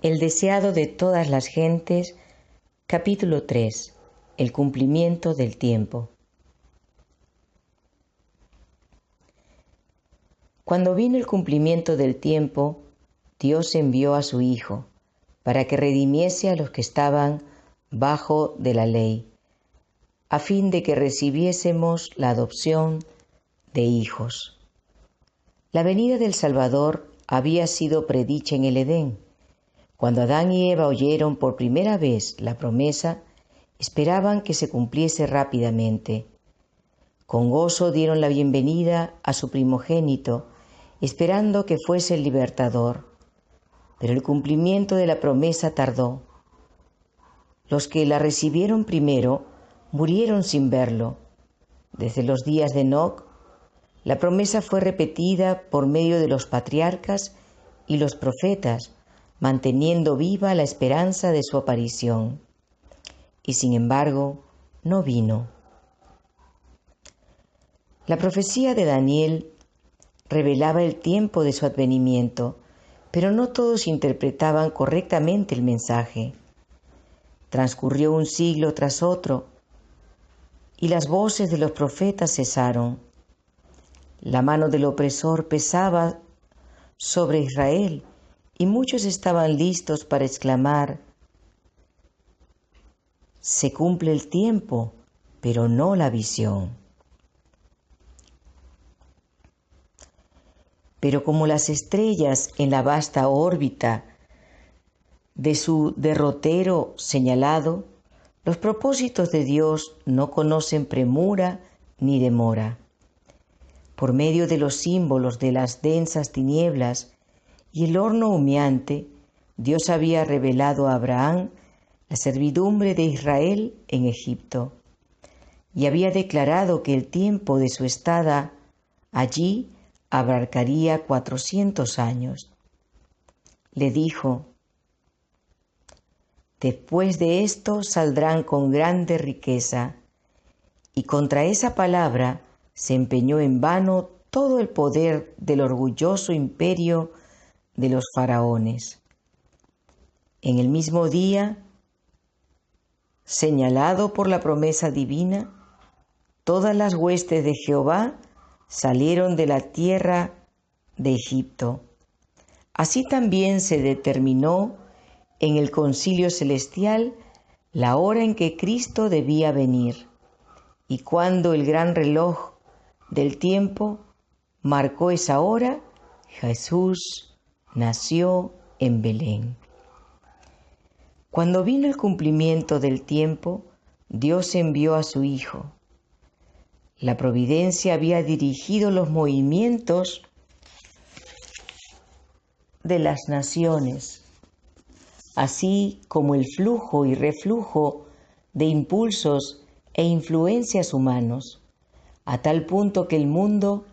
El deseado de todas las gentes, capítulo 3. El cumplimiento del tiempo. Cuando vino el cumplimiento del tiempo, Dios envió a su Hijo, para que redimiese a los que estaban bajo de la ley, a fin de que recibiésemos la adopción de hijos. La venida del Salvador había sido predicha en el Edén. Cuando Adán y Eva oyeron por primera vez la promesa, esperaban que se cumpliese rápidamente. Con gozo dieron la bienvenida a su primogénito, esperando que fuese el libertador. Pero el cumplimiento de la promesa tardó. Los que la recibieron primero murieron sin verlo. Desde los días de Enoc, la promesa fue repetida por medio de los patriarcas y los profetas, manteniendo viva la esperanza de su aparición. Y sin embargo, no vino. La profecía de Daniel revelaba el tiempo de su advenimiento, pero no todos interpretaban correctamente el mensaje. Transcurrió un siglo tras otro, y las voces de los profetas cesaron. La mano del opresor pesaba sobre Israel, y muchos estaban listos para exclamar: se cumple el tiempo, pero no la visión. Pero como las estrellas en la vasta órbita de su derrotero señalado, los propósitos de Dios no conocen premura ni demora. Por medio de los símbolos de las densas tinieblas y el horno humeante, Dios había revelado a Abraham la servidumbre de Israel en Egipto, y había declarado que el tiempo de su estada allí abarcaría 400 años. Le dijo: después de esto saldrán con grande riqueza, y contra esa palabra se empeñó en vano todo el poder del orgulloso imperio de los faraones. En el mismo día señalado por la promesa divina, todas las huestes de Jehová salieron de la tierra de Egipto. Así también se determinó en el concilio celestial la hora en que Cristo debía venir, y cuando el gran reloj del tiempo marcó esa hora, Jesús nació en Belén. Cuando vino el cumplimiento del tiempo, Dios envió a su Hijo. La providencia había dirigido los movimientos de las naciones, así como el flujo y reflujo de impulsos e influencias humanos, a tal punto que el mundo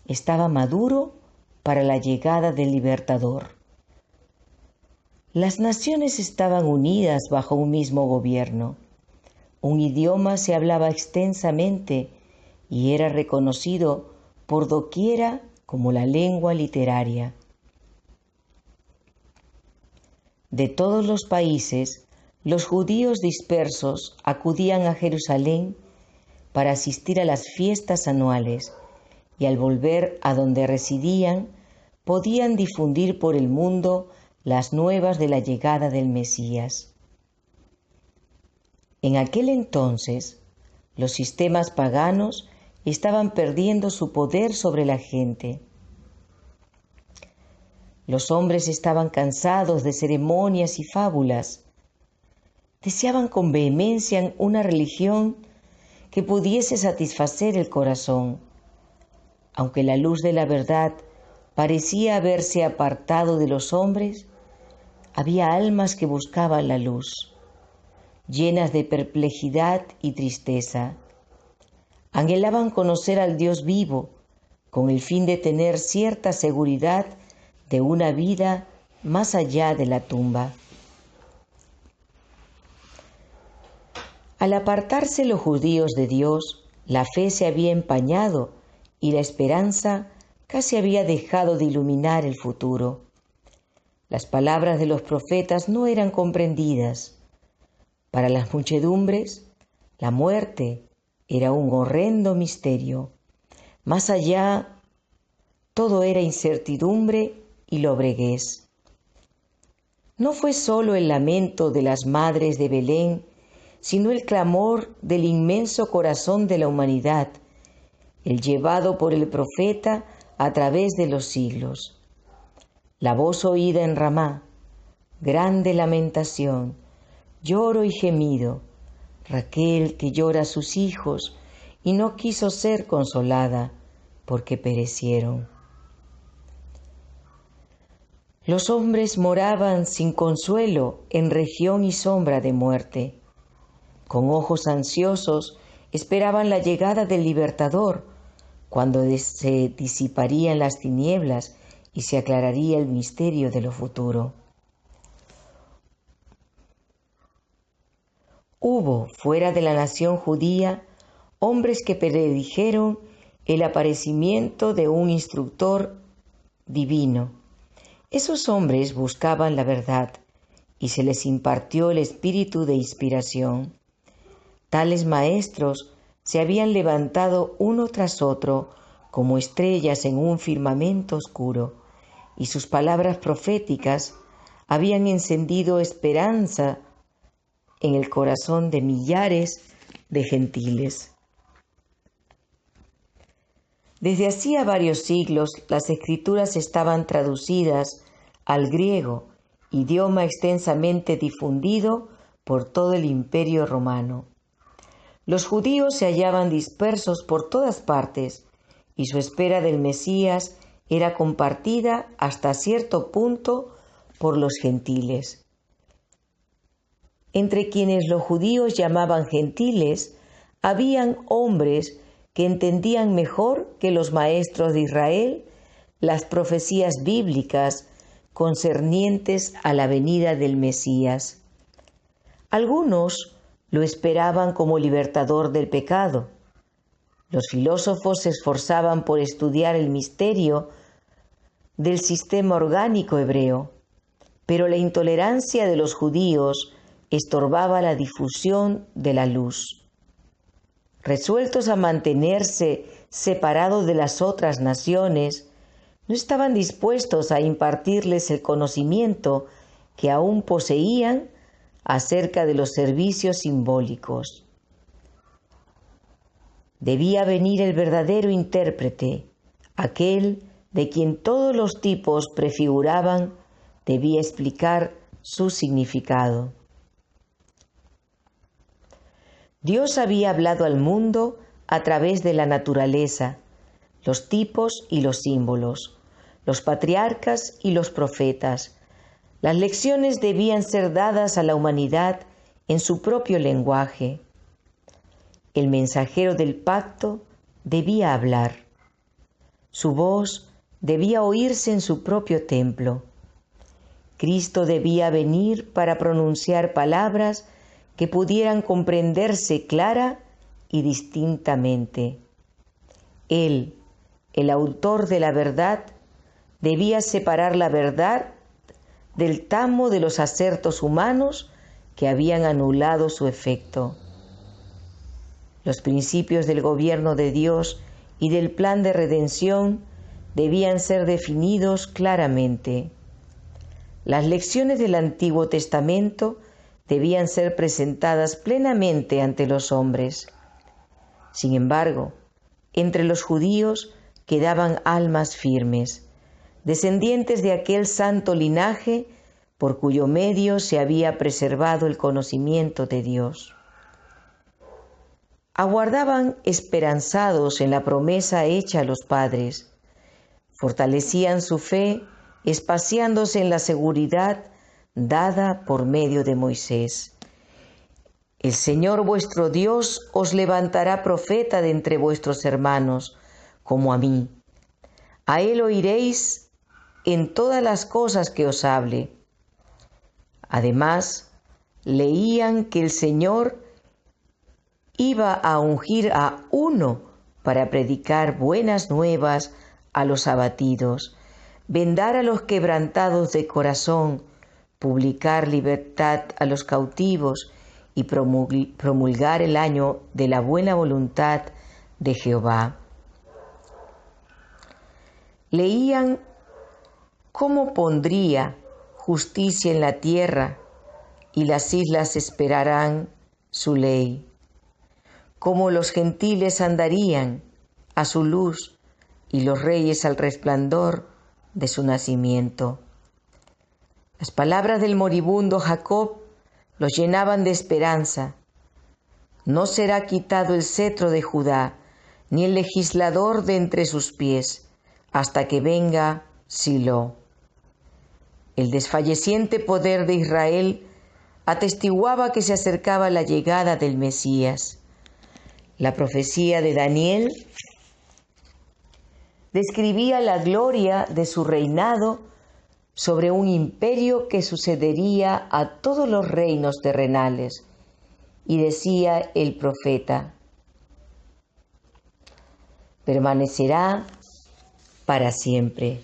estaba maduro para la llegada del libertador. Las naciones estaban unidas bajo un mismo gobierno. Un idioma se hablaba extensamente y era reconocido por doquiera como la lengua literaria. De todos los países, los judíos dispersos acudían a Jerusalén para asistir a las fiestas anuales, y al volver a donde residían, podían difundir por el mundo las nuevas de la llegada del Mesías. En aquel entonces, los sistemas paganos estaban perdiendo su poder sobre la gente. Los hombres estaban cansados de ceremonias y fábulas. Deseaban con vehemencia una religión que pudiese satisfacer el corazón. Aunque la luz de la verdad parecía haberse apartado de los hombres, había almas que buscaban la luz, llenas de perplejidad y tristeza. Anhelaban conocer al Dios vivo, con el fin de tener cierta seguridad de una vida más allá de la tumba. Al apartarse los judíos de Dios, la fe se había empañado y la esperanza casi había dejado de iluminar el futuro. Las palabras de los profetas no eran comprendidas. Para las muchedumbres, la muerte era un horrendo misterio. Más allá, todo era incertidumbre y lobreguez. No fue solo el lamento de las madres de Belén, sino el clamor del inmenso corazón de la humanidad, el llevado por el profeta a través de los siglos. La voz oída en Ramá, grande lamentación, lloro y gemido, Raquel que llora a sus hijos y no quiso ser consolada porque perecieron. Los hombres moraban sin consuelo en región y sombra de muerte. Con ojos ansiosos esperaban la llegada del Libertador, cuando se disiparían las tinieblas y se aclararía el misterio de lo futuro. Hubo, fuera de la nación judía, hombres que predijeron el aparecimiento de un instructor divino. Esos hombres buscaban la verdad y se les impartió el espíritu de inspiración. Tales maestros se habían levantado uno tras otro como estrellas en un firmamento oscuro, y sus palabras proféticas habían encendido esperanza en el corazón de millares de gentiles. Desde hacía varios siglos las escrituras estaban traducidas al griego, idioma extensamente difundido por todo el Imperio Romano. Los judíos se hallaban dispersos por todas partes y su espera del Mesías era compartida hasta cierto punto por los gentiles. Entre quienes los judíos llamaban gentiles, habían hombres que entendían mejor que los maestros de Israel las profecías bíblicas concernientes a la venida del Mesías. Algunos lo esperaban como libertador del pecado. Los filósofos se esforzaban por estudiar el misterio del sistema orgánico hebreo, pero la intolerancia de los judíos estorbaba la difusión de la luz. Resueltos a mantenerse separados de las otras naciones, no estaban dispuestos a impartirles el conocimiento que aún poseían acerca de los servicios simbólicos. Debía venir el verdadero intérprete, aquel de quien todos los tipos prefiguraban, debía explicar su significado. Dios había hablado al mundo a través de la naturaleza, los tipos y los símbolos, los patriarcas y los profetas. Las lecciones debían ser dadas a la humanidad en su propio lenguaje. El mensajero del pacto debía hablar. Su voz debía oírse en su propio templo. Cristo debía venir para pronunciar palabras que pudieran comprenderse clara y distintamente. Él, el autor de la verdad, debía separar la verdad del tamo de los acertos humanos que habían anulado su efecto. Los principios del gobierno de Dios y del plan de redención debían ser definidos claramente. Las lecciones del Antiguo Testamento debían ser presentadas plenamente ante los hombres. Sin embargo, entre los judíos quedaban almas firmes, descendientes de aquel santo linaje por cuyo medio se había preservado el conocimiento de Dios. Aguardaban esperanzados en la promesa hecha a los padres, fortalecían su fe espaciándose en la seguridad dada por medio de Moisés. El Señor vuestro Dios os levantará profeta de entre vuestros hermanos, como a mí. A él oiréis en todas las cosas que os hable. Además, leían que el Señor iba a ungir a uno para predicar buenas nuevas a los abatidos, vendar a los quebrantados de corazón, publicar libertad a los cautivos y promulgar el año de la buena voluntad de Jehová. Leían cómo pondría justicia en la tierra y las islas esperarán su ley, cómo los gentiles andarían a su luz y los reyes al resplandor de su nacimiento. Las palabras del moribundo Jacob los llenaban de esperanza. No será quitado el cetro de Judá, ni el legislador de entre sus pies, hasta que venga Silo. El desfalleciente poder de Israel atestiguaba que se acercaba la llegada del Mesías. La profecía de Daniel describía la gloria de su reinado sobre un imperio que sucedería a todos los reinos terrenales. Y decía el profeta: permanecerá para siempre.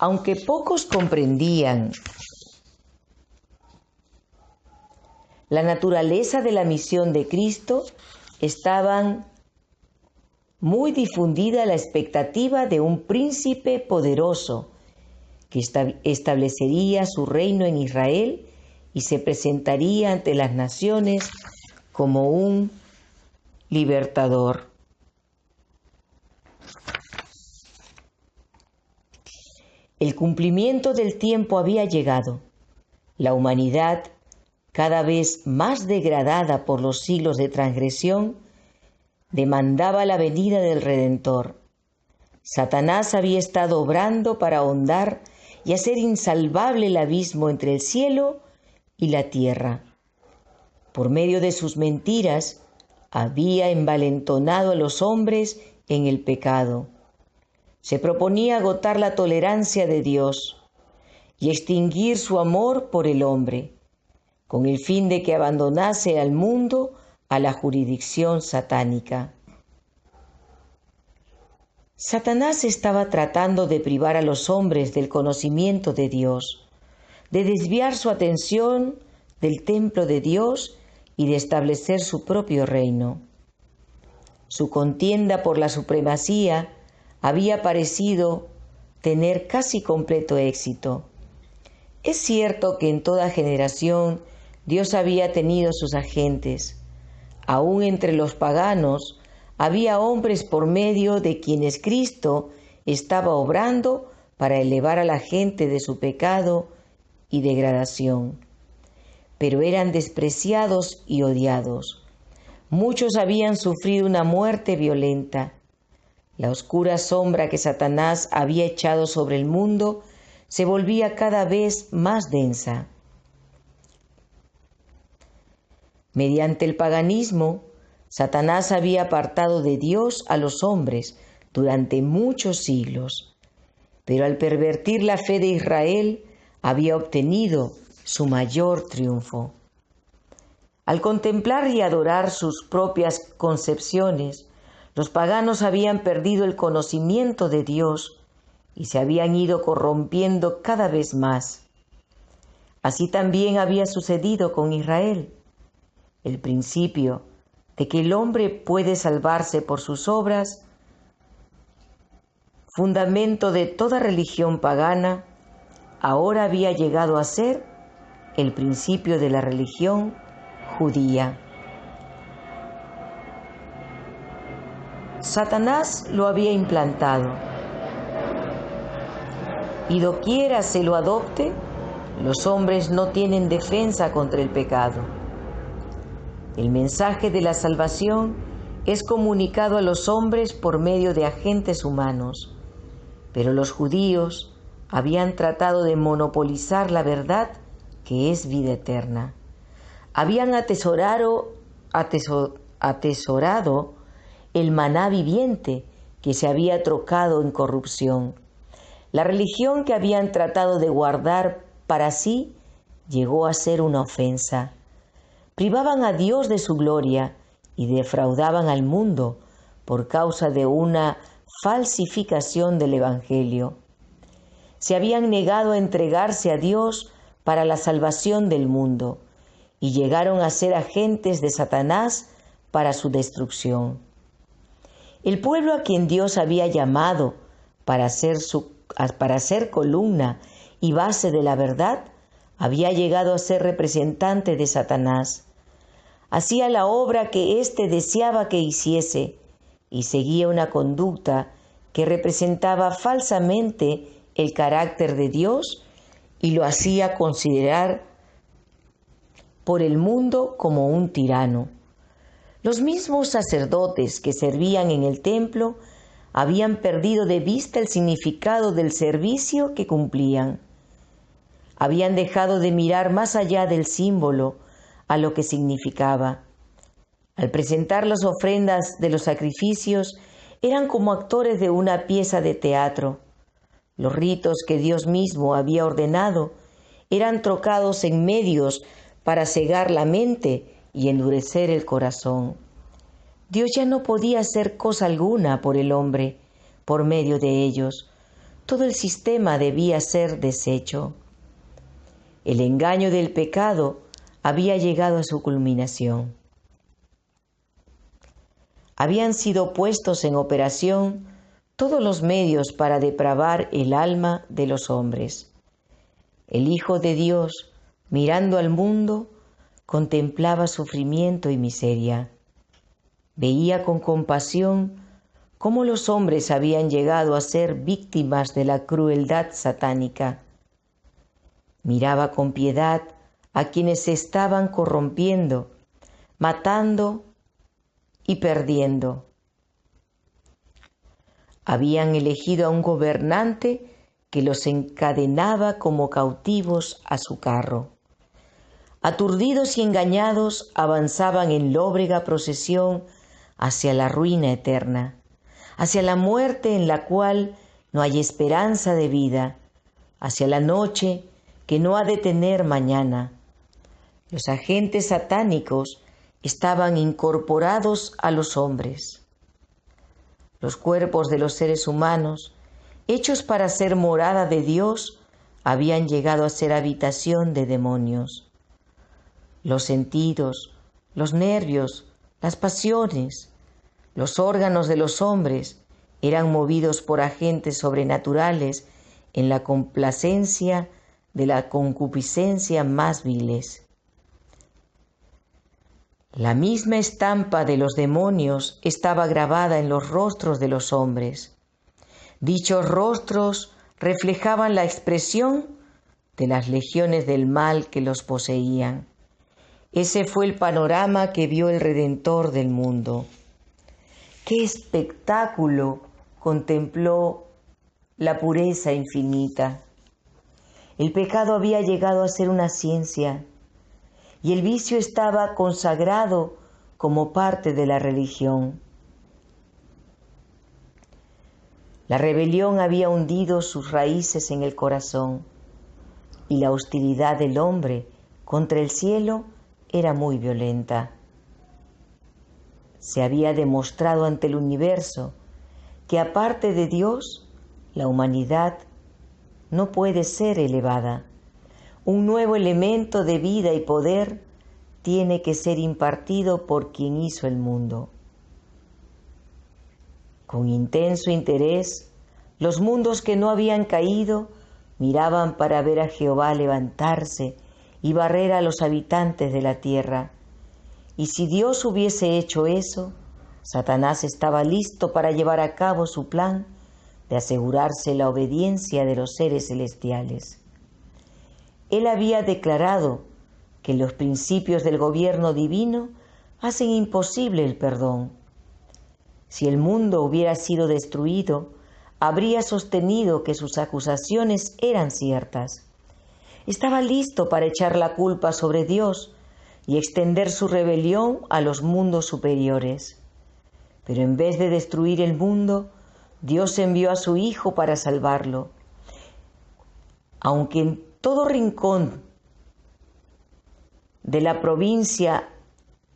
Aunque pocos comprendían la naturaleza de la misión de Cristo, estaban muy difundida la expectativa de un príncipe poderoso que establecería su reino en Israel y se presentaría ante las naciones como un libertador. El cumplimiento del tiempo había llegado. La humanidad, cada vez más degradada por los siglos de transgresión, demandaba la venida del Redentor. Satanás había estado obrando para ahondar y hacer insalvable el abismo entre el cielo y la tierra. Por medio de sus mentiras, había envalentonado a los hombres en el pecado. Se proponía agotar la tolerancia de Dios y extinguir su amor por el hombre, con el fin de que abandonase al mundo a la jurisdicción satánica. Satanás estaba tratando de privar a los hombres del conocimiento de Dios, de desviar su atención del templo de Dios y de establecer su propio reino. Su contienda por la supremacía había parecido tener casi completo éxito. Es cierto que en toda generación Dios había tenido sus agentes. Aún entre los paganos había hombres por medio de quienes Cristo estaba obrando para elevar a la gente de su pecado y degradación. Pero eran despreciados y odiados. Muchos habían sufrido una muerte violenta. La oscura sombra que Satanás había echado sobre el mundo se volvía cada vez más densa. Mediante el paganismo, Satanás había apartado de Dios a los hombres durante muchos siglos, pero al pervertir la fe de Israel había obtenido su mayor triunfo. Al contemplar y adorar sus propias concepciones, los paganos habían perdido el conocimiento de Dios y se habían ido corrompiendo cada vez más. Así también había sucedido con Israel. El principio de que el hombre puede salvarse por sus obras, fundamento de toda religión pagana, ahora había llegado a ser el principio de la religión judía. Satanás lo había implantado, y doquiera se lo adopte, los hombres no tienen defensa contra el pecado. El mensaje de la salvación es comunicado a los hombres por medio de agentes humanos, pero los judíos habían tratado de monopolizar la verdad que es vida eterna. Habían atesorado el maná viviente que se había trocado en corrupción. La religión que habían tratado de guardar para sí llegó a ser una ofensa. Privaban a Dios de su gloria y defraudaban al mundo por causa de una falsificación del Evangelio. se habían negado a entregarse a Dios para la salvación del mundo y llegaron a ser agentes de Satanás para su destrucción. El pueblo a quien Dios había llamado para ser columna y base de la verdad, había llegado a ser representante de Satanás. Hacía la obra que éste deseaba que hiciese y seguía una conducta que representaba falsamente el carácter de Dios y lo hacía considerar por el mundo como un tirano. Los mismos sacerdotes que servían en el templo habían perdido de vista el significado del servicio que cumplían. Habían dejado de mirar más allá del símbolo a lo que significaba. Al presentar las ofrendas de los sacrificios, eran como actores de una pieza de teatro. Los ritos que Dios mismo había ordenado eran trocados en medios para cegar la mente y endurecer el corazón. Dios ya no podía hacer cosa alguna por el hombre por medio de ellos. Todo el sistema debía ser deshecho. El engaño del pecado había llegado a su culminación. Habían sido puestos en operación todos los medios para depravar el alma de los hombres. El Hijo de Dios, mirando al mundo, contemplaba sufrimiento y miseria. Veía con compasión cómo los hombres habían llegado a ser víctimas de la crueldad satánica. Miraba con piedad a quienes se estaban corrompiendo, matando y perdiendo. Habían elegido a un gobernante que los encadenaba como cautivos a su carro. Aturdidos y engañados, avanzaban en lóbrega procesión hacia la ruina eterna, hacia la muerte en la cual no hay esperanza de vida, hacia la noche que no ha de tener mañana. Los agentes satánicos estaban incorporados a los hombres. Los cuerpos de los seres humanos, hechos para ser morada de Dios, habían llegado a ser habitación de demonios. Los sentidos, los nervios, las pasiones, los órganos de los hombres eran movidos por agentes sobrenaturales en la complacencia de la concupiscencia más viles. La misma estampa de los demonios estaba grabada en los rostros de los hombres. Dichos rostros reflejaban la expresión de las legiones del mal que los poseían. Ese fue el panorama que vio el Redentor del mundo. ¡Qué espectáculo contempló la pureza infinita! El pecado había llegado a ser una ciencia y el vicio estaba consagrado como parte de la religión. La rebelión había hundido sus raíces en el corazón y la hostilidad del hombre contra el cielo era muy violenta. Se había demostrado ante el universo que aparte de Dios, la humanidad no puede ser elevada. Un nuevo elemento de vida y poder tiene que ser impartido por quien hizo el mundo. Con intenso interés, los mundos que no habían caído miraban para ver a Jehová levantarse y barrer a los habitantes de la tierra. Y si Dios hubiese hecho eso, Satanás estaba listo para llevar a cabo su plan de asegurarse la obediencia de los seres celestiales. Él había declarado que los principios del gobierno divino hacen imposible el perdón. Si el mundo hubiera sido destruido, habría sostenido que sus acusaciones eran ciertas. Estaba listo para echar la culpa sobre Dios y extender su rebelión a los mundos superiores. Pero en vez de destruir el mundo, Dios envió a su Hijo para salvarlo. Aunque en todo rincón de la provincia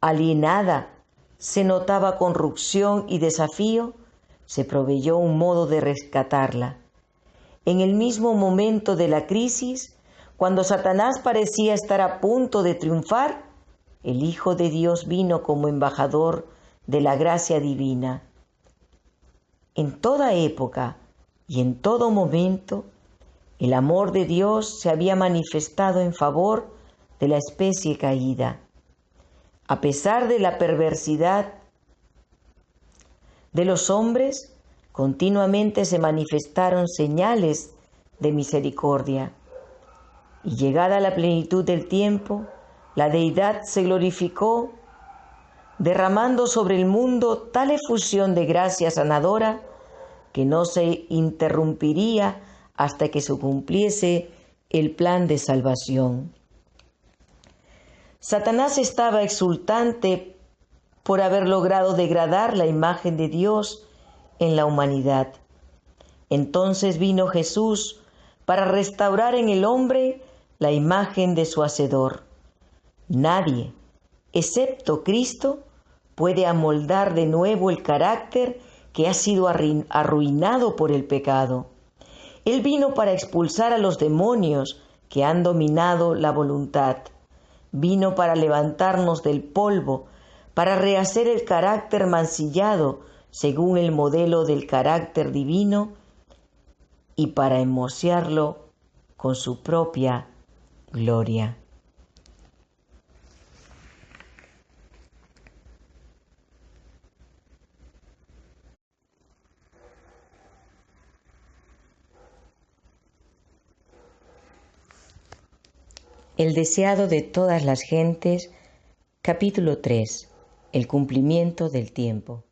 alienada se notaba corrupción y desafío, se proveyó un modo de rescatarla. en el mismo momento de la crisis, cuando Satanás parecía estar a punto de triunfar, el Hijo de Dios vino como embajador de la gracia divina. En toda época y en todo momento, el amor de Dios se había manifestado en favor de la especie caída. A pesar de la perversidad de los hombres, continuamente se manifestaron señales de misericordia. Y llegada la plenitud del tiempo, la deidad se glorificó, derramando sobre el mundo tal efusión de gracia sanadora que no se interrumpiría hasta que se cumpliese el plan de salvación. Satanás estaba exultante por haber logrado degradar la imagen de Dios en la humanidad. Entonces vino Jesús para restaurar en el hombre la imagen de su Hacedor. Nadie, excepto Cristo, puede amoldar de nuevo el carácter que ha sido arruinado por el pecado. Él vino para expulsar a los demonios que han dominado la voluntad. Vino para levantarnos del polvo, para rehacer el carácter mancillado según el modelo del carácter divino y para hermosearlo con su propia gloria. El deseado de todas las gentes, capítulo 3. El cumplimiento del tiempo.